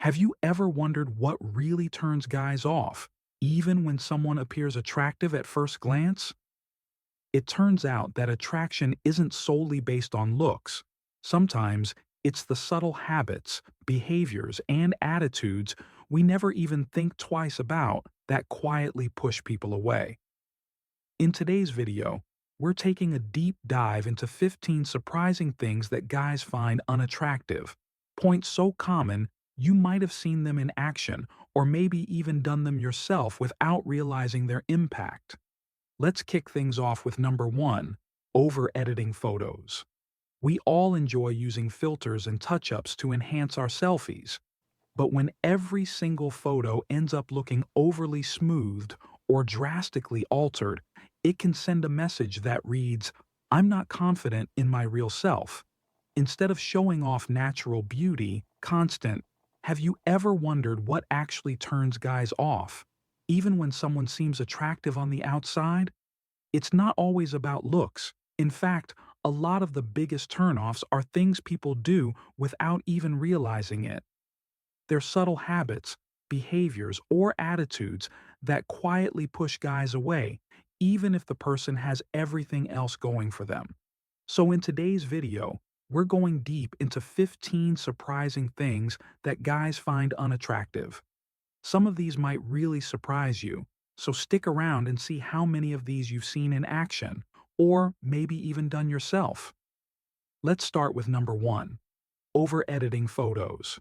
Have you ever wondered what really turns guys off, even when someone appears attractive at first glance? It turns out that attraction isn't solely based on looks. Sometimes it's the subtle habits, behaviors, and attitudes we never even think twice about that quietly push people away. In today's video, we're taking a deep dive into 15 surprising things that guys find unattractive, points so common you might have seen them in action or maybe even done them yourself without realizing their impact. Let's kick things off with number 1, over-editing photos. We all enjoy using filters and touch-ups to enhance our selfies, but when every single photo ends up looking overly smoothed or drastically altered, it can send a message that reads, "I'm not confident in my real self." Instead of showing off natural beauty, have you ever wondered what actually turns guys off? Even when someone seems attractive on the outside? It's not always about looks. In fact, a lot of the biggest turnoffs are things people do without even realizing it. They're subtle habits, behaviors, or attitudes that quietly push guys away, even if the person has everything else going for them. So in today's video, we're going deep into 15 surprising things that guys find unattractive. Some of these might really surprise you, so stick around and see how many of these you've seen in action, or maybe even done yourself. Let's start with number 1, over-editing photos.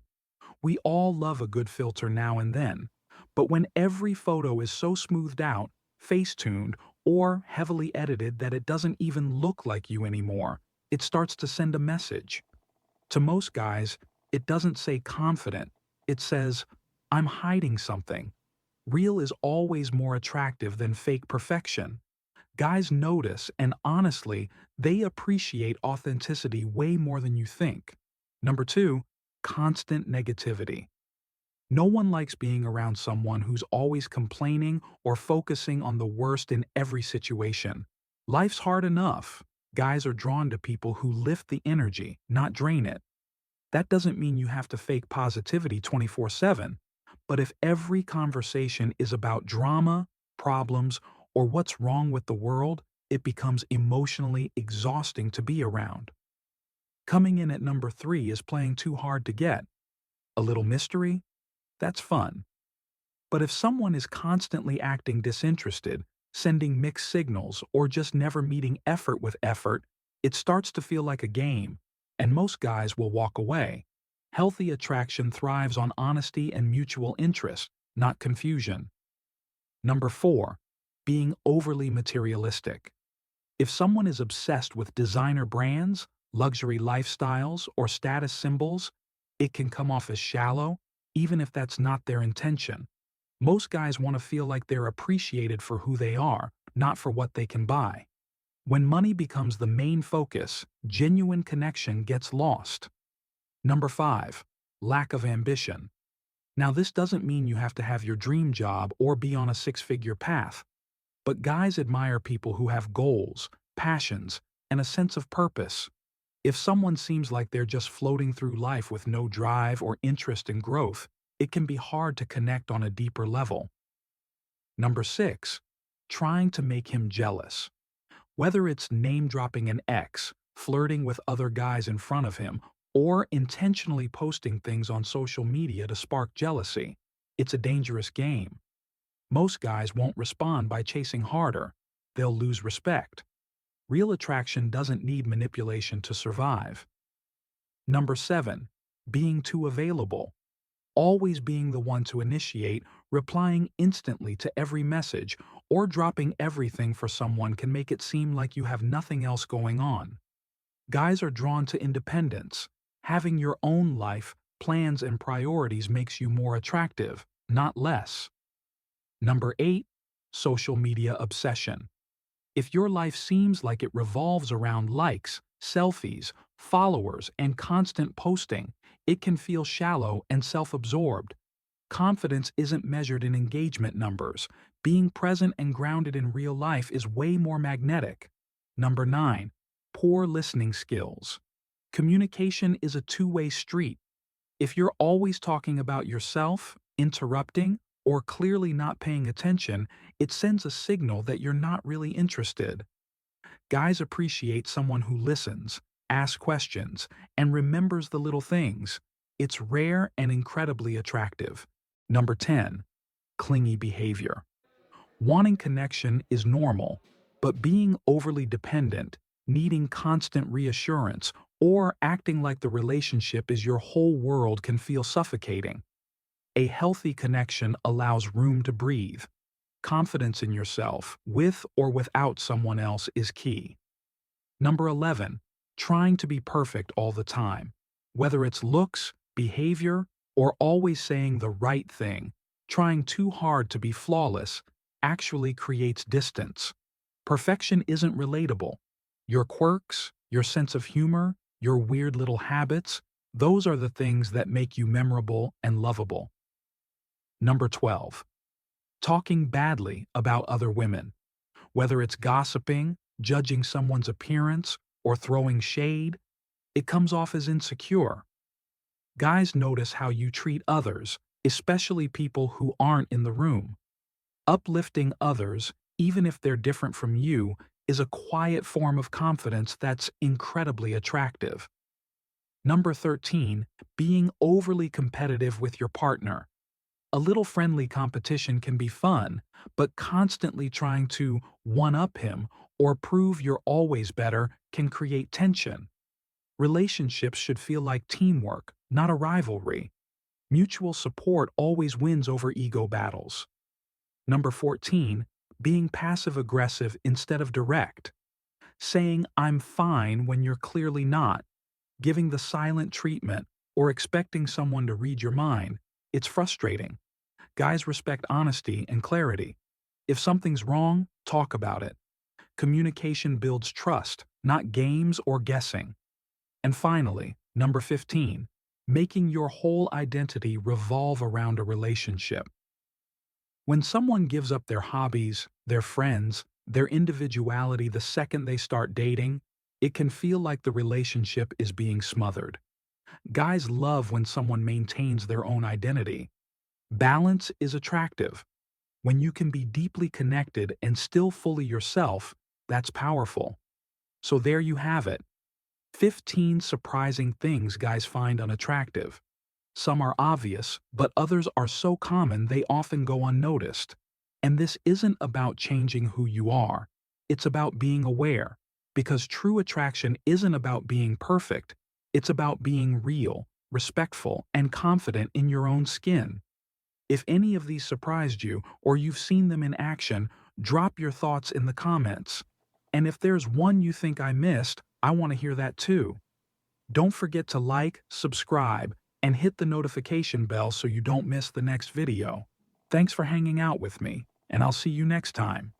We all love a good filter now and then, but when every photo is so smoothed out, face-tuned, or heavily edited that it doesn't even look like you anymore, it starts to send a message. To most guys, it doesn't say confident, it says, "I'm hiding something." Real is always more attractive than fake perfection. Guys notice, and honestly, they appreciate authenticity way more than you think. Number 2, constant negativity. No one likes being around someone who's always complaining or focusing on the worst in every situation. Life's hard enough. Guys are drawn to people who lift the energy, not drain it. That doesn't mean you have to fake positivity 24/7, but if every conversation is about drama, problems, or what's wrong with the world, it becomes emotionally exhausting to be around. Coming in at number 3 is playing too hard to get. A little mystery? That's fun. But if someone is constantly acting disinterested, sending mixed signals, or just never meeting effort with effort, it starts to feel like a game, and most guys will walk away. Healthy attraction thrives on honesty and mutual interest, not confusion. Number 4, being overly materialistic. If someone is obsessed with designer brands, luxury lifestyles, or status symbols, it can come off as shallow, even if that's not their intention. Most guys want to feel like they're appreciated for who they are, not for what they can buy. When money becomes the main focus, genuine connection gets lost. Number 5, lack of ambition. Now, this doesn't mean you have to have your dream job or be on a six-figure path, but guys admire people who have goals, passions, and a sense of purpose. If someone seems like they're just floating through life with no drive or interest in growth, it can be hard to connect on a deeper level. Number 6, trying to make him jealous. Whether it's name-dropping an ex, flirting with other guys in front of him, or intentionally posting things on social media to spark jealousy, it's a dangerous game. Most guys won't respond by chasing harder. They'll lose respect. Real attraction doesn't need manipulation to survive. Number 7, being too available. Always being the one to initiate, replying instantly to every message, or dropping everything for someone can make it seem like you have nothing else going on. Guys are drawn to independence. Having your own life, plans, and priorities makes you more attractive, not less. Number 8, social media obsession. If your life seems like it revolves around likes, selfies, followers, and constant posting, it can feel shallow and self-absorbed. Confidence isn't measured in engagement numbers. Being present and grounded in real life is way more magnetic. Number 9, poor listening skills. Communication is a two-way street. If you're always talking about yourself, interrupting, or clearly not paying attention, it sends a signal that you're not really interested. Guys appreciate someone who listens, asks questions, and remembers the little things. It's rare and incredibly attractive. Number 10. Clingy behavior. Wanting connection is normal, but being overly dependent, needing constant reassurance, or acting like the relationship is your whole world can feel suffocating. A healthy connection allows room to breathe. Confidence in yourself, with or without someone else, is key. Number 11. Trying to be perfect all the time. Whether it's looks, behavior, or always saying the right thing, trying too hard to be flawless actually creates distance. Perfection isn't relatable. Your quirks, your sense of humor, your weird little habits, those are the things that make you memorable and lovable. Number 12. Talking badly about other women. Whether it's gossiping, judging someone's appearance, or throwing shade, it comes off as insecure. Guys notice how you treat others, especially people who aren't in the room. Uplifting others, even if they're different from you, is a quiet form of confidence that's incredibly attractive. Number 13. Being overly competitive with your partner. A little friendly competition can be fun, but constantly trying to one-up him or prove you're always better can create tension. Relationships should feel like teamwork, not a rivalry. Mutual support always wins over ego battles. Number 14. Being passive-aggressive instead of direct. Saying "I'm fine" when you're clearly not. Giving the silent treatment or expecting someone to read your mind. It's frustrating. Guys respect honesty and clarity. If something's wrong, talk about it. Communication builds trust, not games or guessing. And finally, number 15. Making your whole identity revolve around a relationship. When someone gives up their hobbies, their friends, their individuality the second they start dating, it can feel like the relationship is being smothered. Guys love when someone maintains their own identity. Balance is attractive. When you can be deeply connected and still fully yourself, that's powerful. So there you have it. 15 surprising things guys find unattractive. Some are obvious, but others are so common they often go unnoticed. And this isn't about changing who you are. It's about being aware. Because true attraction isn't about being perfect. It's about being real, respectful, and confident in your own skin. If any of these surprised you or you've seen them in action, drop your thoughts in the comments. And if there's one you think I missed, I want to hear that too. Don't forget to like, subscribe, and hit the notification bell so you don't miss the next video. Thanks for hanging out with me, and I'll see you next time.